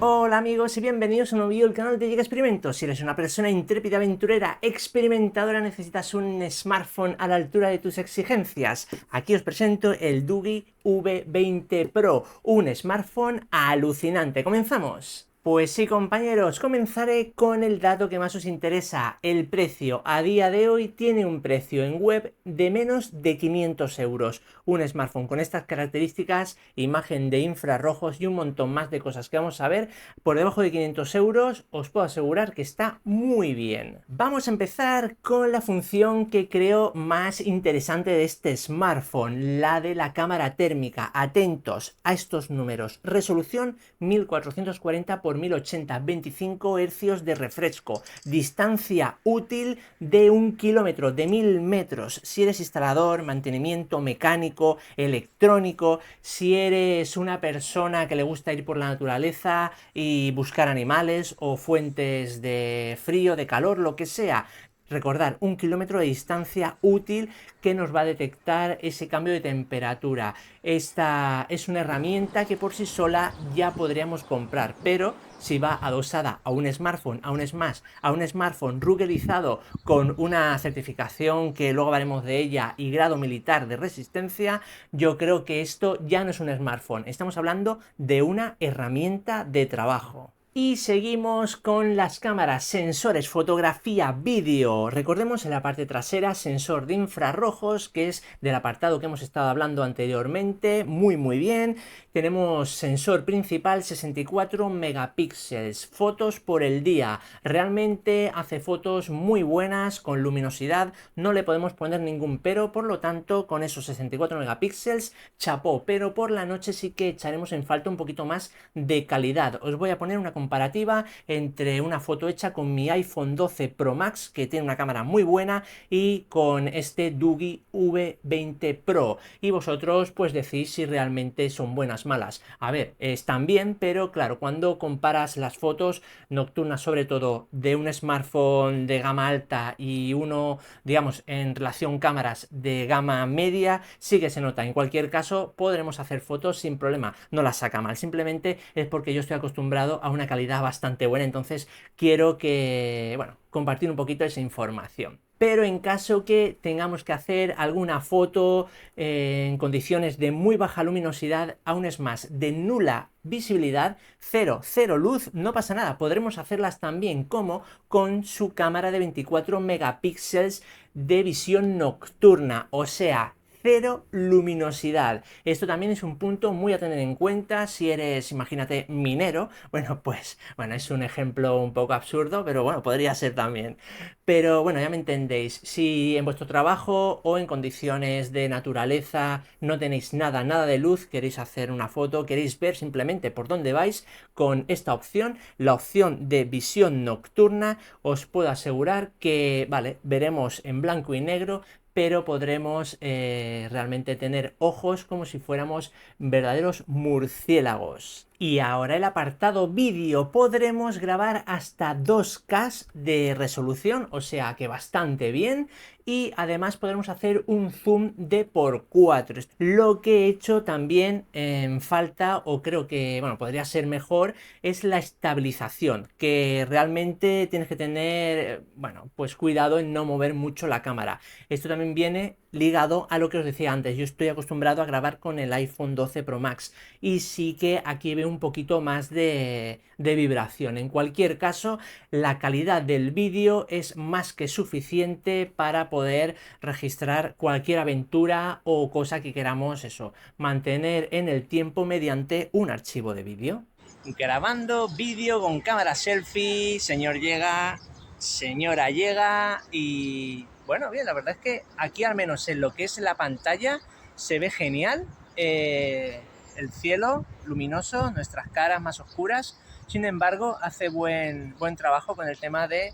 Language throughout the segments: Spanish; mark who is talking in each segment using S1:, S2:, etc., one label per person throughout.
S1: Hola amigos y bienvenidos a un nuevo vídeo del canal de Llega Experimentos. Si eres una persona intrépida, aventurera, experimentadora, necesitas un smartphone a la altura de tus exigencias. Aquí os presento el Doogee V20 Pro, un smartphone alucinante. ¡Comenzamos! Pues sí, compañeros, comenzaré con el dato que más os interesa, el precio. A día de hoy tiene un precio en web de menos de 500 euros. Un smartphone con estas características, imagen de infrarrojos y un montón más de cosas que vamos a ver, por debajo de 500 euros, os puedo asegurar que está muy bien. Vamos a empezar con la función que creo más interesante de este smartphone, la de la cámara térmica. Atentos a estos números. Resolución 1440 x 1080, 25 Hz de refresco, distancia útil de 1 kilómetro, de 1000 metros. Si eres instalador, mantenimiento mecánico, electrónico, si eres una persona que le gusta ir por la naturaleza y buscar animales o fuentes de frío, de calor, lo que sea. Recordar, 1 kilómetro de distancia útil que nos va a detectar ese cambio de temperatura. Esta es una herramienta que por sí sola ya podríamos comprar, pero si va adosada a un smartphone, a un smartphone rugerizado con una certificación que luego hablaremos de ella y grado militar de resistencia, yo creo que esto ya no es un smartphone, estamos hablando de una herramienta de trabajo. Y seguimos con las cámaras, sensores, fotografía, vídeo. Recordemos en la parte trasera sensor de infrarrojos, que es del apartado que hemos estado hablando anteriormente, muy bien. Tenemos sensor principal 64 megapíxeles, fotos por el día. Realmente hace fotos muy buenas con luminosidad, no le podemos poner ningún pero, por lo tanto con esos 64 megapíxeles, chapó, pero por la noche sí que echaremos en falta un poquito más de calidad. Os voy a poner una comparativa entre una foto hecha con mi iPhone 12 Pro Max, que tiene una cámara muy buena, y con este Doogee V20 Pro, y vosotros pues decís si realmente son buenas, malas. A ver, están bien, pero claro, cuando comparas las fotos nocturnas, sobre todo de un smartphone de gama alta y uno, digamos, en relación cámaras de gama media, sí que se nota. En cualquier caso, podremos hacer fotos sin problema, no las saca mal, simplemente es porque yo estoy acostumbrado a una calidad bastante buena, entonces quiero que, bueno, compartir un poquito esa información. Pero en caso que tengamos que hacer alguna foto en condiciones de muy baja luminosidad, aún es más, de nula visibilidad, cero luz, no pasa nada, podremos hacerlas también como con su cámara de 24 megapíxeles de visión nocturna, o sea, cero luminosidad. Esto también es un punto muy a tener en cuenta si eres, imagínate, minero. Bueno, pues, bueno, es un ejemplo un poco absurdo, pero bueno, podría ser también. Pero bueno, ya me entendéis. Si en vuestro trabajo o en condiciones de naturaleza no tenéis nada de luz, queréis hacer una foto, queréis ver simplemente por dónde vais, con esta opción, la opción de visión nocturna, os puedo asegurar que, vale, veremos en blanco y negro, pero podremos realmente tener ojos como si fuéramos verdaderos murciélagos. Y ahora el apartado vídeo, podremos grabar hasta 2K de resolución, o sea que bastante bien, y además podremos hacer un zoom de por 4. Lo que he hecho también en falta, o creo que, bueno, podría ser mejor, es la estabilización, que realmente tienes que tener, bueno, pues cuidado en no mover mucho la cámara. Esto también viene ligado a lo que os decía antes. Yo estoy acostumbrado a grabar con el iPhone 12 Pro Max y sí que aquí veo un poquito más de vibración. En cualquier caso, la calidad del vídeo es más que suficiente para poder registrar cualquier aventura o cosa que queramos eso, mantener en el tiempo mediante un archivo de vídeo. Grabando vídeo con cámara selfie, señor llega, señora llega y bueno, bien, la verdad es que aquí al menos en lo que es la pantalla se ve genial, el cielo luminoso, nuestras caras más oscuras, sin embargo hace buen trabajo con el tema de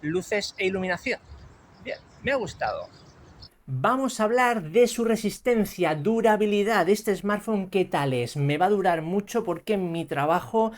S1: luces e iluminación. Bien, me ha gustado. Vamos a hablar de su resistencia, durabilidad. Este smartphone, ¿qué tal es? Me va a durar mucho porque en mi trabajo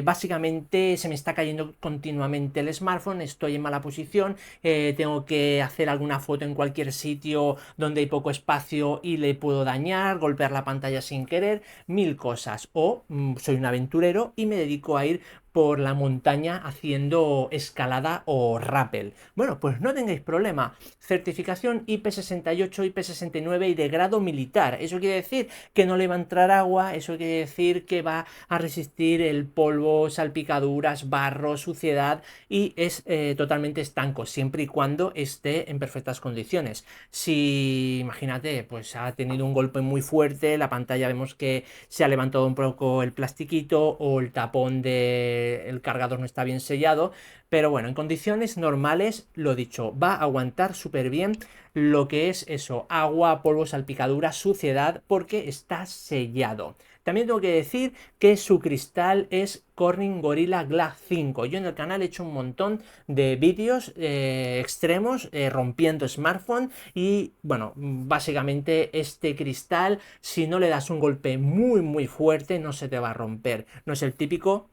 S1: básicamente se me está cayendo continuamente el smartphone, estoy en mala posición, tengo que hacer alguna foto en cualquier sitio donde hay poco espacio y le puedo dañar, golpear la pantalla sin querer, mil cosas. O soy un aventurero y me dedico a ir por la montaña haciendo escalada o rappel. Bueno, pues no tengáis problema. Certificación IP68, IP69 y de grado militar. Eso quiere decir que no le va a entrar agua, eso quiere decir que va a resistir el polvo, salpicaduras, barro, suciedad y es totalmente estanco, siempre y cuando esté en perfectas condiciones. Si, imagínate, pues ha tenido un golpe muy fuerte, la pantalla vemos que se ha levantado un poco el plastiquito o el tapón del cargador no está bien sellado, pero bueno, en condiciones normales, lo dicho, va a aguantar súper bien lo que es eso, agua, polvo, salpicadura, suciedad, porque está sellado. También tengo que decir que su cristal es Corning Gorilla Glass 5. Yo en el canal he hecho un montón de vídeos extremos rompiendo smartphone y bueno, básicamente este cristal, si no le das un golpe muy fuerte, no se te va a romper. No es el típico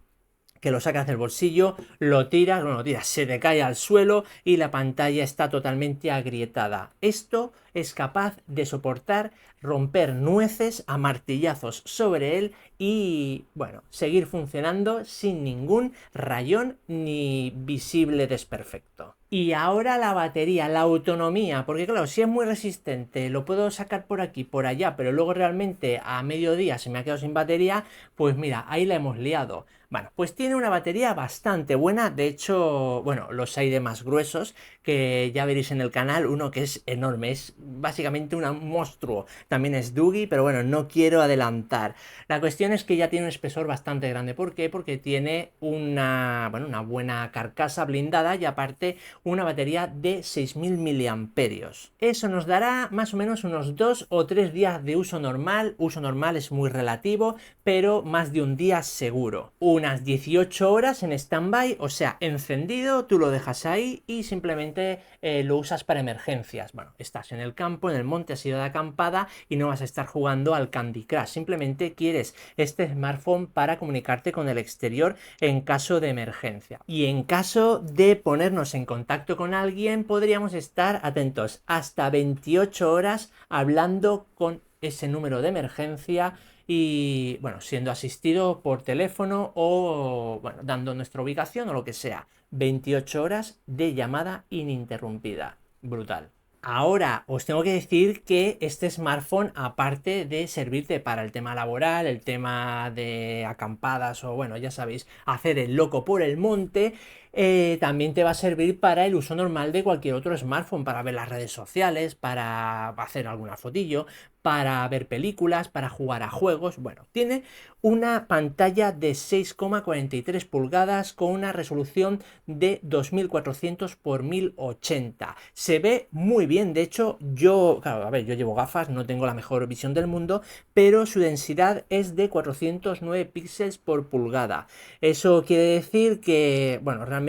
S1: que lo sacas del bolsillo, lo tiras, bueno, lo tiras, se te cae al suelo y la pantalla está totalmente agrietada. Esto es capaz de soportar romper nueces a martillazos sobre él y, bueno, seguir funcionando sin ningún rayón ni visible desperfecto. Y ahora la batería, la autonomía, porque claro, si es muy resistente, lo puedo sacar por aquí, por allá, pero luego realmente a mediodía se me ha quedado sin batería, pues mira, ahí la hemos liado. Bueno, pues tiene una batería bastante buena, de hecho, bueno, los hay de más gruesos, que ya veréis en el canal, uno que es enorme, es básicamente un monstruo, también es Doogie, pero bueno, no quiero adelantar. La cuestión es que ya tiene un espesor bastante grande, ¿por qué? Porque tiene una, bueno, una buena carcasa blindada y aparte una batería de 6000 miliamperios. Eso nos dará más o menos unos 2 o 3 días de uso normal es muy relativo, pero más de un día seguro. Unas 18 horas en stand-by, o sea, encendido, tú lo dejas ahí y simplemente lo usas para emergencias. Bueno, estás en el campo, en el monte, has ido de acampada y no vas a estar jugando al Candy Crush, simplemente quieres este smartphone para comunicarte con el exterior en caso de emergencia. Y en caso de ponernos en contacto con alguien, podríamos estar atentos hasta 28 horas hablando con ese número de emergencia y, bueno, siendo asistido por teléfono o, bueno, dando nuestra ubicación o lo que sea. 28 horas de llamada ininterrumpida. Brutal. Ahora, os tengo que decir que este smartphone, aparte de servirte para el tema laboral, el tema de acampadas o, bueno, ya sabéis, hacer el loco por el monte, también te va a servir para el uso normal de cualquier otro smartphone, para ver las redes sociales, para hacer alguna fotillo, para ver películas, para jugar a juegos. Bueno, tiene una pantalla de 6,43 pulgadas con una resolución de 2400 x 1080. Se ve muy bien, de hecho, yo, claro, a ver, yo llevo gafas, no tengo la mejor visión del mundo, pero su densidad es de 409 píxeles por pulgada. Eso quiere decir que, bueno, realmente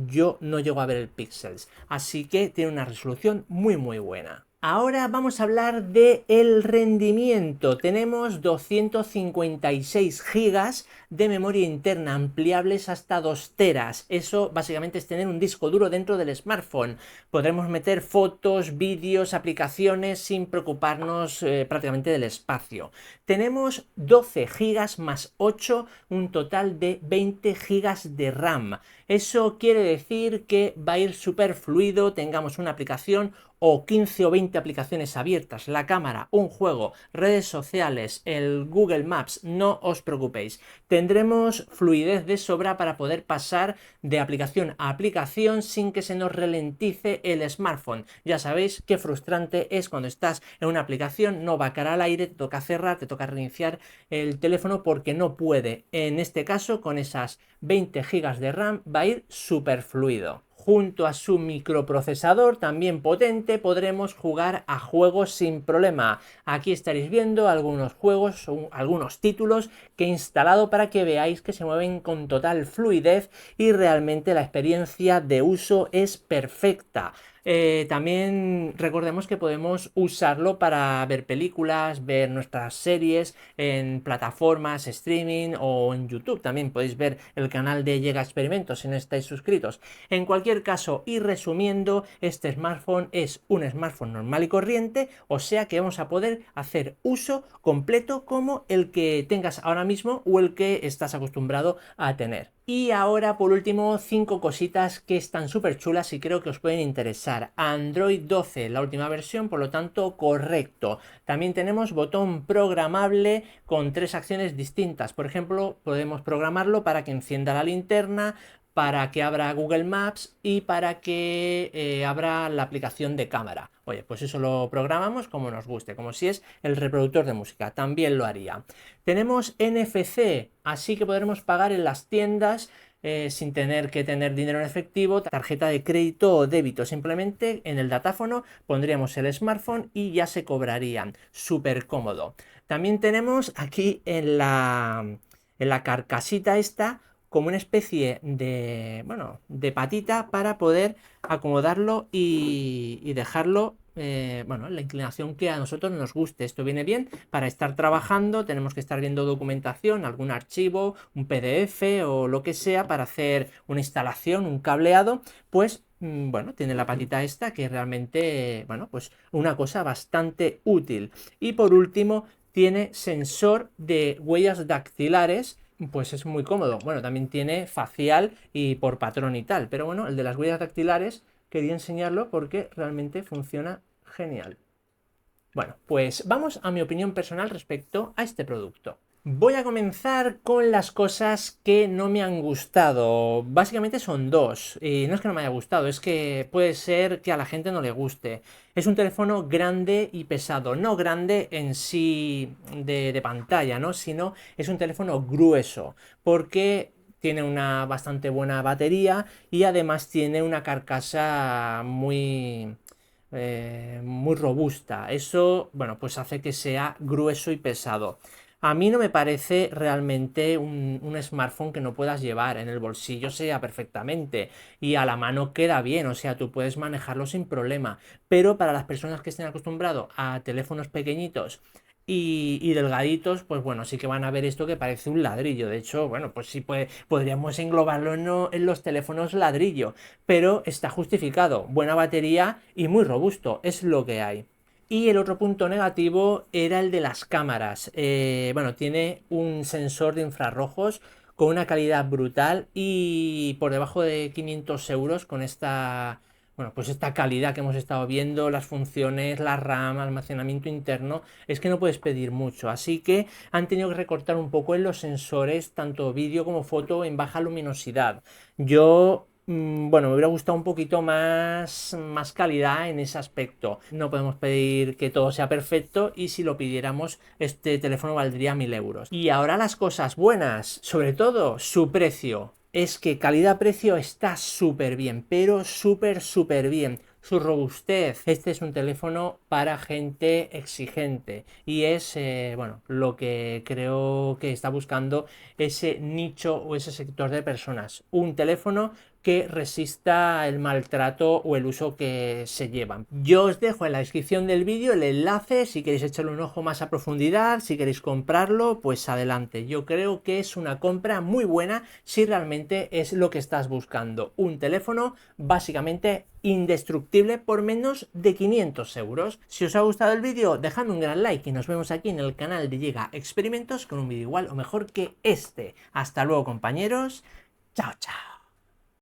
S1: yo no llego a ver el píxeles, así que tiene una resolución muy buena. Ahora vamos a hablar de el rendimiento. Tenemos 256 gigas de memoria interna ampliables hasta 2 teras. Eso básicamente es tener un disco duro dentro del smartphone. Podremos meter fotos, vídeos, aplicaciones sin preocuparnos prácticamente del espacio. Tenemos 12 gigas más 8, un total de 20 gigas de RAM. Eso quiere decir que va a ir súper fluido, tengamos una aplicación o 15 o 20 aplicaciones abiertas, la cámara, un juego, redes sociales, el Google Maps, no os preocupéis. Tendremos fluidez de sobra para poder pasar de aplicación a aplicación sin que se nos ralentice el smartphone. Ya sabéis qué frustrante es cuando estás en una aplicación, no va cara al aire, te toca cerrar, te toca reiniciar el teléfono porque no puede. En este caso, con esas 20 GB de RAM va a ir súper fluido. Junto a su microprocesador también potente podremos jugar a juegos sin problema. Aquí estaréis viendo algunos juegos, algunos títulos que he instalado para que veáis que se mueven con total fluidez y realmente la experiencia de uso es perfecta. También recordemos que podemos usarlo para ver películas, ver nuestras series en plataformas, streaming o en YouTube. También podéis ver el canal de Llega Experimentos si no estáis suscritos. En cualquier caso, y resumiendo, este smartphone es un smartphone normal y corriente, o sea que vamos a poder hacer uso completo como el que tengas ahora mismo o el que estás acostumbrado a tener. Y ahora, por último, 5 cositas que están súper chulas y creo que os pueden interesar. Android 12, la última versión, por lo tanto, correcto. También tenemos botón programable con 3 acciones distintas. Por ejemplo, podemos programarlo para que encienda la linterna, para que abra Google Maps y para que abra la aplicación de cámara. Oye, pues eso lo programamos como nos guste, como si es el reproductor de música, también lo haría. Tenemos NFC, así que podremos pagar en las tiendas sin tener que tener dinero en efectivo, tarjeta de crédito o débito. Simplemente en el datáfono pondríamos el smartphone y ya se cobrarían. Súper cómodo. También tenemos aquí en la carcasita esta como una especie de, bueno, de patita para poder acomodarlo y dejarlo bueno, la inclinación que a nosotros nos guste. Esto viene bien para estar trabajando, tenemos que estar viendo documentación, algún archivo, un PDF o lo que sea para hacer una instalación, un cableado, pues bueno, tiene la patita esta que realmente, bueno, pues una cosa bastante útil. Y por último, tiene sensor de huellas dactilares. Pues es muy cómodo. Bueno, también tiene facial y por patrón y tal. Pero bueno, el de las huellas dactilares quería enseñarlo porque realmente funciona genial. Bueno, pues vamos a mi opinión personal respecto a este producto. Voy a comenzar con las cosas que no me han gustado. Básicamente son dos. Y no es que no me haya gustado, es que puede ser que a la gente no le guste. Es un teléfono grande y pesado. No grande en sí de pantalla, ¿no? Sino es un teléfono grueso. Porque tiene una bastante buena batería y además tiene una carcasa muy robusta. Eso, bueno, pues hace que sea grueso y pesado. A mí no me parece realmente un smartphone que no puedas llevar en el bolsillo, sea perfectamente y a la mano queda bien, o sea, tú puedes manejarlo sin problema, pero para las personas que estén acostumbrados a teléfonos pequeñitos y delgaditos, pues bueno, sí que van a ver esto que parece un ladrillo. De hecho, bueno, pues sí podríamos englobarlo en los teléfonos ladrillo, pero está justificado, buena batería y muy robusto, es lo que hay. Y el otro punto negativo era el de las cámaras. Bueno, tiene un sensor de infrarrojos con una calidad brutal y por debajo de 500 euros con esta, bueno, pues esta calidad que hemos estado viendo, las funciones, la RAM, almacenamiento interno, es que no puedes pedir mucho. Así que han tenido que recortar un poco en los sensores, tanto vídeo como foto en baja luminosidad. Yo bueno, me hubiera gustado un poquito más calidad en ese aspecto. No podemos pedir que todo sea perfecto y si lo pidiéramos, este teléfono valdría 1000 euros. Y ahora las cosas buenas, sobre todo su precio. Es que calidad-precio está súper bien, pero súper bien. Su robustez. Este es un teléfono para gente exigente y es, bueno, lo que creo que está buscando ese nicho o ese sector de personas. Un teléfono que resista el maltrato o el uso que se llevan. Yo os dejo en la descripción del vídeo el enlace si queréis echarle un ojo más a profundidad, si queréis comprarlo, pues adelante. Yo creo que es una compra muy buena si realmente es lo que estás buscando. Un teléfono básicamente indestructible por menos de 500 euros. Si os ha gustado el vídeo, dejadme un gran like y nos vemos aquí en el canal de Llega Experimentos con un vídeo igual o mejor que este. Hasta luego, compañeros. Chao, chao.